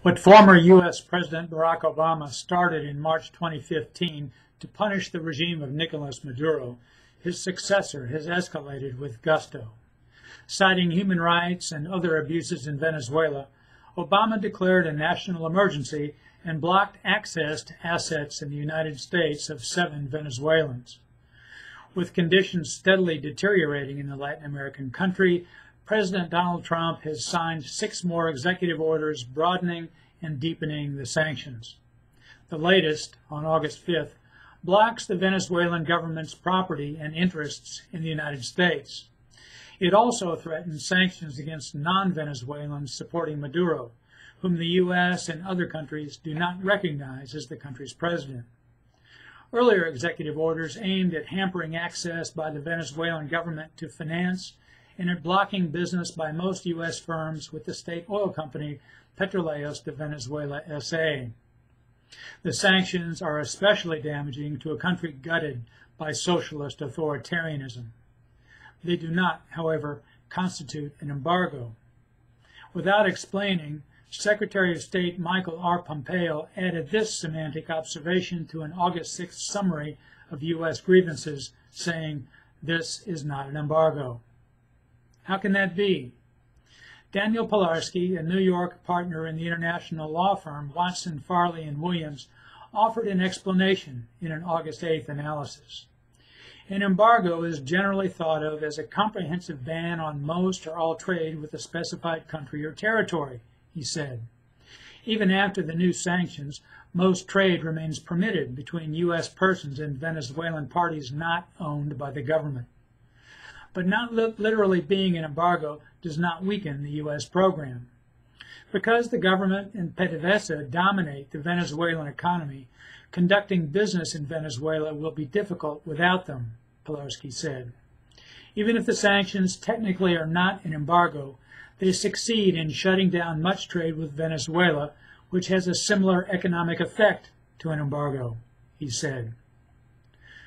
What former U.S. President Barack Obama started in March 2015 to punish the regime of Nicolas Maduro, his successor has escalated with gusto. Citing human rights and other abuses in Venezuela, Obama declared a national emergency and blocked access to assets in the United States of 7 Venezuelans. With conditions steadily deteriorating in the Latin American country, President Donald Trump has signed 6 more executive orders broadening and deepening the sanctions. The latest, on August 5th, blocks the Venezuelan government's property and interests in the United States. It also threatens sanctions against non-Venezuelans supporting Maduro, whom the U.S. and other countries do not recognize as the country's president. Earlier executive orders aimed at hampering access by the Venezuelan government to finance and at blocking business by most U.S. firms with the state oil company Petróleos de Venezuela S.A. The sanctions are especially damaging to a country gutted by socialist authoritarianism. They do not, however, constitute an embargo. Without explaining, Secretary of State Michael R. Pompeo added this semantic observation to an August 6th summary of U.S. grievances, saying, "This is not an embargo." How can that be? Daniel Pilarski, a New York partner in the international law firm Watson, Farley & Williams, offered an explanation in an August 8th analysis. An embargo is generally thought of as a comprehensive ban on most or all trade with a specified country or territory, he said. Even after the new sanctions, most trade remains permitted between U.S. persons and Venezuelan parties not owned by the government. But not literally being an embargo does not weaken the U.S. program. Because the government and PDVSA dominate the Venezuelan economy, conducting business in Venezuela will be difficult without them, Pilarski said. Even if the sanctions technically are not an embargo, they succeed in shutting down much trade with Venezuela, which has a similar economic effect to an embargo, he said.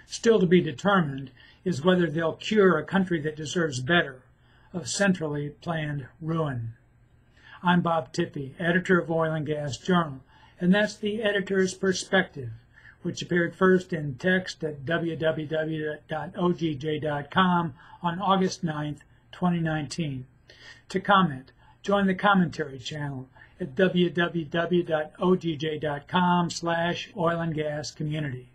Still to be determined is whether they'll cure a country that deserves better, of centrally planned ruin. I'm Bob Tippie, editor of Oil and Gas Journal, and that's the editor's perspective, which appeared first in text at www.ogj.com on August 9th, 2019. To comment, join the commentary channel at www.ogj.com/oilandgascommunity.